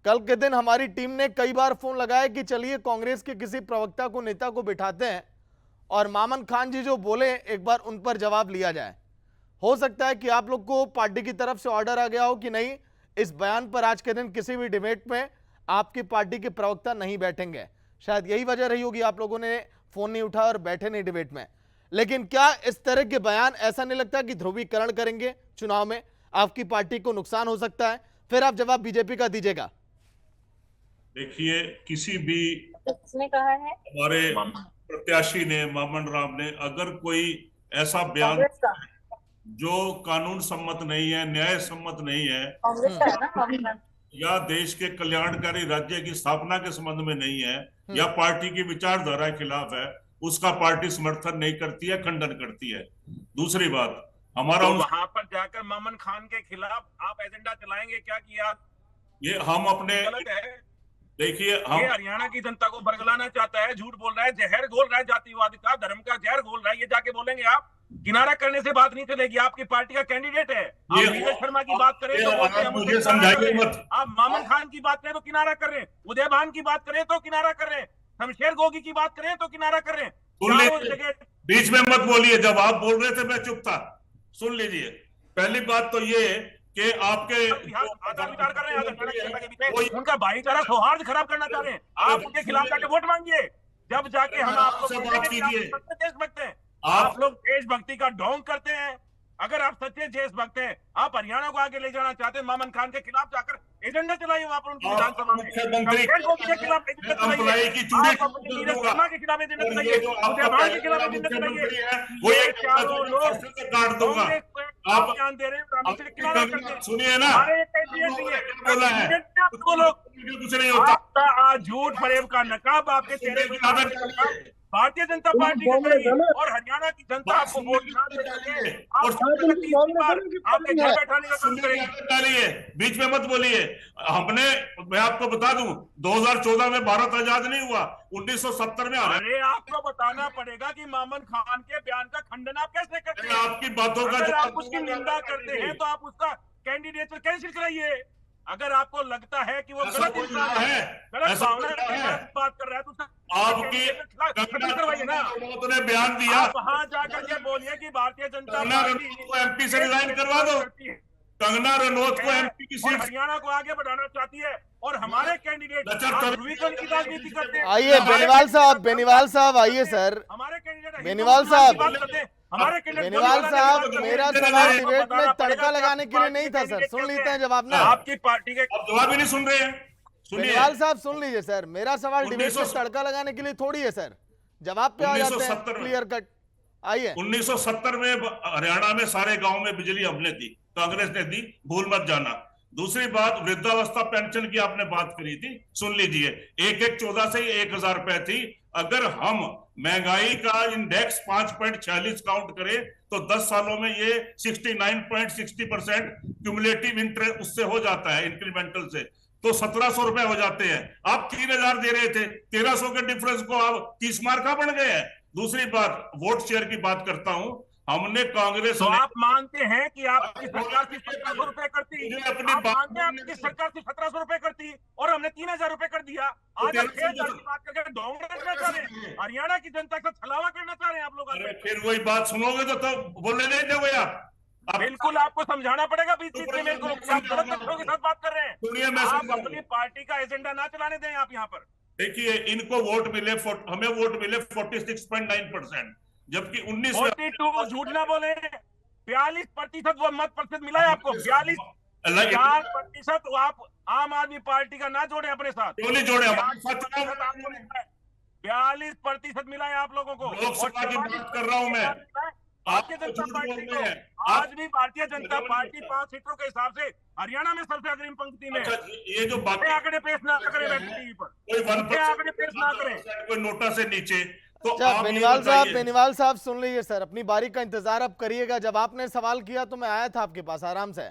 कल के दिन हमारी टीम ने कई बार फोन लगाया कि चलिए कांग्रेस के किसी प्रवक्ता को, नेता को बिठाते हैं और मामन खान जी जो बोले एक बार उन पर जवाब लिया जाए। हो सकता है कि आप लोग को पार्टी की तरफ से ऑर्डर आ गया हो कि नहीं, इस बयान पर आज के दिन किसी भी डिबेट में आपकी पार्टी के प्रवक्ता नहीं बैठेंगे। शायद यही वजह रही होगी आप लोगों ने फोन नहीं उठाया और बैठे नहीं डिबेट में। लेकिन क्या इस तरह के बयान, ऐसा नहीं लगता कि ध्रुवीकरण करेंगे चुनाव में, आपकी पार्टी को नुकसान हो सकता है? फिर आप जवाब बीजेपी का दीजिएगा। देखिए, किसी भी किसने कहा है? हमारे प्रत्याशी ने, मामन राव ने, अगर कोई ऐसा बयान कांग्रेस का जो कानून सम्मत नहीं है, न्याय सम्मत नहीं है, कांग्रेस का है ना मामन? या देश के कल्याणकारी राज्य की स्थापना के संबंध में नहीं है, या पार्टी की विचारधारा के खिलाफ है, उसका पार्टी समर्थन नहीं करती है, खंडन करती है। दूसरी बात, हमारा तो वहां पर जाकर मामन खान के खिलाफ आप एजेंडा चलाएंगे क्या? किया ये हम अपने, गलत है। देखिए ये हम हरियाणा की जनता को बरगलाना चाहता है, झूठ बोल रहा है, जहर घोल रहा है, जातिवाद का, धर्म का जहर घोल रहा है। ये जाके बोलेंगे आप? किनारा करने से बात नहीं चलेगी। आपकी पार्टी का कैंडिडेट है। आप नीरज शर्मा की बात करें तो बोलते हैं हम मुझे समझाइए मत। आप मामन खान की बात करें तो किनारा कर रहे हैं, उदय भान की बात करें तो किनारा कर रहे हैं, शमशेर गोगी की बात करें तो किनारा कर रहे हैं। बीच में मत बोलिए, जब आप बोल रहे थे मैं चुप था। सुन लीजिए, पहली बात तो ये कि आपके आचार विचार कर रहे हैं, उनका भाईचारा सौहार्द खराब करना चाह रहे हैं। आप उनके खिलाफ जाके वोट मांगिए, जब जाके हम आपको बात कीजिए। देशभक्त हैं, आप लोग देशभक्ति का ढोंग करते हैं। अगर आप सच्चे देशभक्त हैं, आप हरियाणा को आगे ले जाना चाहते हैं, मामन खान के खिलाफ जाकर एजेंडा चलाइए वहां पर उनकी विधानसभा में। मुख्यमंत्री के खिलाफ एजेंडा चलाइए, की चूड़ी नीरज शर्मा के खिलाफ एजेंडा चलाइए, जो आपका उदय भान के खिलाफ एजेंडा मुख्यमंत्री चलाइए। है वो ये एक चारों लोग काट दूंगा। आप ध्यान दे रहे हैं, सुनिए ना, हमारे कैंडिडेट भी है, बोला है आपको लोग कुछ नहीं होता। आपका आज झूठ फरेब का नकाब आपके चेहरे पे भारतीय जनता पार्टी के चाहिए और हरियाणा की जनता आपको वोट ना दे सके, आपके घर बैठाने का काम करेगी। बीच में मत बोलिए। हमने, मैं आपको बता दूं, 2014 में भारत आजाद नहीं हुआ, 1970 में। अरे आपको बताना पड़ेगा कि मामन खान के बयान का खंडन आप कैसे करते हैं। आपकी बातों का अगर आप उसकी निंदा करते हैं तो आप उसका कैंडिडेट कैंसिल कराइए। अगर आपको लगता है कि वो गलत इंसान है, गलत भावना बात कर रहा है, तो आपकी करवाइए ना। ने बयान दिया, वहां जाकर के बोलिए कि भारतीय जनता पार्टी को एमपी से रिजाइन करवा दो। कंगना रनौत को एमपी की सीट, हरियाणा को आगे बढ़ाना चाहती है और हमारे कैंडिडेट ध्रुवीकरण की राजनीति करते हैं। आइए बेनीवाल साहब, बेनीवाल साहब आइए सर। हमारे कैंडिडेट बेनीवाल साहब, हमारे बेनीवाल साहब, मेरा सवाल डिबेट में तड़का लगाने के लिए नहीं था सर। सुन लेते हैं जवाब ना। आपकी पार्टी के जवाब ही नहीं सुन रहे हैं। बेनीवाल साहब सुन लीजिए सर, मेरा सवाल डिबेट में तड़का लगाने के लिए थोड़ी है सर। जवाब पे आ जाते हैं क्लियर कट। आइए, 1970 में हरियाणा में सारे गांव में बिजली हमने दी, कांग्रेस ने दी, भूल मत जाना। दूसरी बात, वृद्धावस्था पेंशन की आपने बात करी थी, सुन लीजिए, 1,114 से 1,000 रुपए थी। अगर हम महंगाई का इंडेक्स 5.46 काउंट करें तो 10 सालों में ये 69.60% क्यूमुलेटिव इंटरेस्ट उससे हो जाता है, इंक्रीमेंटल से, तो 1,700 रुपए हो जाते हैं। आप 3,000 दे रहे थे, 1,300 के डिफरेंस को आप 30 मार्क का बन गए हैं। दूसरी बात, वोट शेयर की बात करता हूं, हमने कांग्रेस, तो आप मानते हैं कि आपकी सरकार सिर्फ 1,700 रुपए करती, आप मानते हैं आपकी सरकार सिर्फ 1,700 रुपए करती और हमने 3,000 रुपए कर दिया। आज आप 6,000 की बात करके ढोंग रखना चाह रहे हैं, हरियाणा की जनता का छलावा करना चाह रहे हैं आप लोग। फिर वही बात सुनोगे तो बोलने नहीं दोगे आप। बिल्कुल आपको समझाना पड़ेगा बीच बीच में मेरे को, आप गलत तथ्यों के साथ बात कर रहे हैं। सुनिए, मैं आप अपनी पार्टी का एजेंडा ना चलाने दें आप यहाँ पर। देखिए, इनको वोट मिले, हमें वोट मिले 46.9%, जबकि 42, झूठ ना बोले, 42% वो मत प्रतिशत मिला है आपको। 4% आप आम आदमी पार्टी का ना जोड़े अपने साथ। क्यों नहीं जोड़े? 42% मिला है आप लोगों को। लोकसभा की बात कर रहा हूं मैं। भारतीय जनता पार्टी को आज भी भारतीय जनता पार्टी 5 सीटों के हिसाब से हरियाणा में सबसे अग्रिम पंक्ति में। ये जो बातें आंकड़े पेश ना करें टीवी पर, कोई आंकड़े पेश ना करें, कोई नोटा से नीचे। तो बेनीवाल साहब सुन लीजिए सर, अपनी बारी का इंतजार अब करिएगा। जब आपने सवाल किया तो मैं आया था आपके पास आराम से।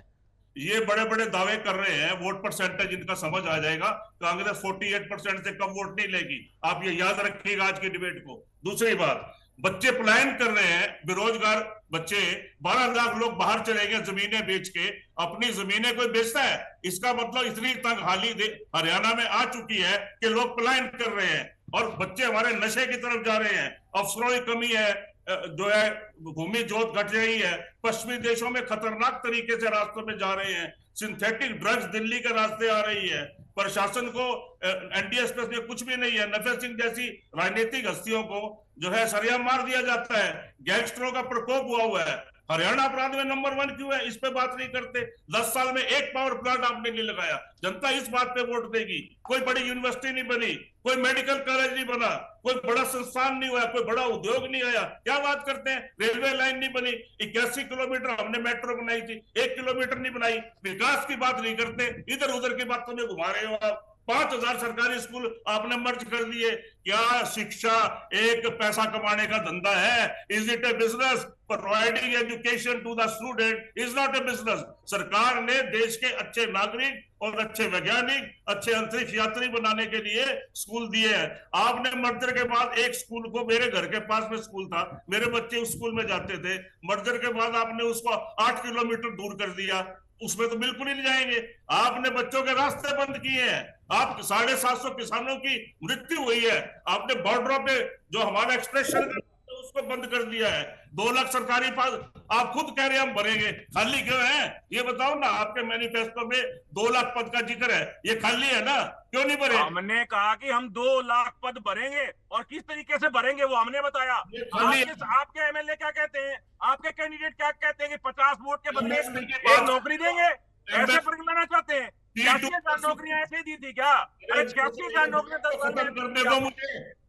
ये बड़े बड़े दावे कर रहे हैं, वोट परसेंटेज इनका समझ आ जाएगा। कांग्रेस 48% से कम वोट नहीं लेगी, आप ये याद रखिएगा आज की डिबेट को। दूसरी बात, बच्चे पलायन कर रहे हैं, बेरोजगार बच्चे, 12 लाख लोग बाहर चले गए जमीनें बेच के। अपनी जमीनें कोई बेचता है? इसका मतलब इतनी तंग हाली हरियाणा में आ चुकी है कि लोग पलायन कर रहे हैं और बच्चे हमारे नशे की तरफ जा रहे हैं। अफसरों की कमी है, जो है भूमि जोत घट रही है, पश्चिमी देशों में खतरनाक तरीके से रास्तों में जा रहे हैं, सिंथेटिक ड्रग्स दिल्ली के रास्ते आ रही है। प्रशासन को एनडीए एक्सप्रेस में कुछ भी नहीं है। नफे सिंह जैसी राजनीतिक हस्तियों को जो है सरिया मार दिया जाता है, गैंगस्टरों का प्रकोप हुआ है। हरियाणा अपराध में नंबर 1 क्यों है? इस पे बात नहीं करते। 10 साल में एक पावर प्लांट आपने नहीं लगाया, जनता इस बात पे वोट देगी। कोई बड़ी यूनिवर्सिटी नहीं बनी, कोई मेडिकल कॉलेज नहीं बना, कोई बड़ा संस्थान नहीं हुआ, कोई बड़ा उद्योग नहीं आया। क्या बात करते हैं? रेलवे लाइन नहीं बनी, 81 किलोमीटर हमने मेट्रो बनाई थी, 1 किलोमीटर नहीं बनाई। विकास की बात नहीं करते, इधर उधर की बातों में घुमा रहे हो आप। 5000 सरकारी स्कूल आपने मर्ज कर दिए। क्या शिक्षा एक पैसा कमाने का धंधा है? Is it a business? Providing education to the student is not a business. सरकार ने देश के अच्छे नागरिक और अच्छे वैज्ञानिक, अच्छे अंतरिक्ष यात्री बनाने के लिए स्कूल दिए हैं। आपने मर्जर के बाद एक स्कूल को, मेरे घर के पास में स्कूल था, मेरे बच्चे उस स्कूल में जाते थे, मर्जर के बाद आपने उसको 8 किलोमीटर दूर कर दिया। उसमें तो बिल्कुल ही नहीं जाएंगे। आपने बच्चों के रास्ते बंद किए हैं। आप 750 किसानों की मृत्यु हुई है। आपने बॉर्डरों पे जो हमारा एक्सप्रेशन उसको बंद कर दिया है। 2 लाख सरकारी पास आप खुद कह रहे हैं हम भरेंगे, खाली क्यों है? ये बताओ ना। आपके मैनिफेस्टो में 2 लाख पद का जिक्र है, ये खाली है ना? क्यों नहीं भरे? हमने कहा कि हम 2 लाख पद भरेंगे, और किस तरीके से भरेंगे वो हमने बताया। आपके एमएलए क्या कहते हैं, आपके कैंडिडेट क्या कहते हैं कि 50 वोट के बदले एक नौकरी देंगे, ऐसे परिणाम चाहते हैं। 86,000 नौकरियां ऐसे दी थी क्या? अरे 86,000 नौकरियां 10 साल में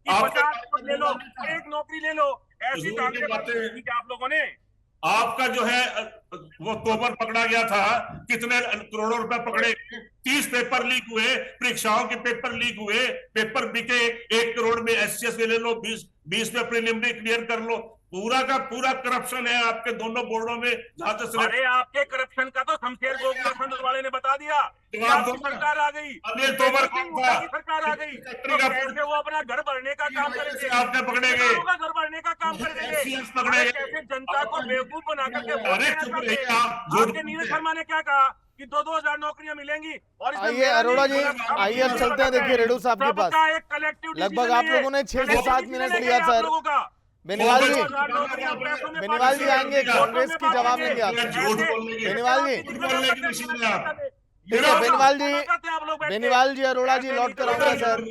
50 वोट ले लो, एक नौकरी ले लो, ऐसी बातें आप लोगों ने। आपका जो है वो तोमर पकड़ा गया था, कितने करोड़ों रुपए पकड़े? 30 पेपर लीक हुए, परीक्षाओं के पेपर लीक हुए, पेपर बिके 1 करोड़ में। एससीएस ले लो, 20 में प्रीलिमिनरी क्लियर कर लो। पूरा का पूरा करप्शन है आपके दोनों बोर्डों में। अरे आपके करप्शन का तो शमशेर गोगुल वाले ने बता दिया। सरकार आ गई, अनिल तोमर सरकार आ गई, तो कैसे वो अपना घर भरने का काम करेंगे? आपने पकड़ेंगे, घर भरने का काम करेंगे, पकड़ेंगे। कैसे जनता को बेवकूफ बना करके? अरे चुप रहिए आप। आपके नीरज शर्मा ने क्या कहा कि 2-2 हजार नौकरियां मिलेंगी। और आइए अरोड़ा जी, आइए अब चलते हैं। देखिए रेडू साहब के पास लगभग आप लोगों ने 6 से 7 मिनट लिया सर। बेनीवाल जी, बेनीवाल जी आएंगे, कांग्रेस की जवाब लेंगे आप। बेनीवाल जी, ठीक है बेनीवाल जी, अरोड़ा जी लौट कर आऊंगा सर।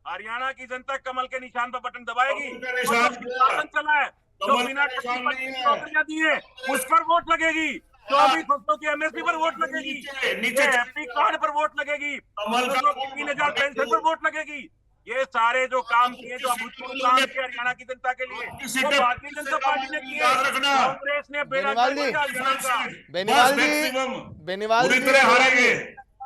हरियाणा की जनता कमल के निशान पर बटन दबाएगी। शासन चला है, जो बिना नौकरियां दी है उस पर वोट लगेगी। 2400 की एमएसपी पर वोट लगेगी, नीचे एमपी कार्ड पर वोट लगेगी, 3000 पेंशन पर वोट लगेगी। ये सारे जो काम किए, जो अभूतपूर्व काम किए हरियाणा की जनता के लिए, वो भारतीय जनता पार्टी ने किए। कांग्रेस ने बेनीवाल जी, बेनीवाल जी, बेनीवाल जी,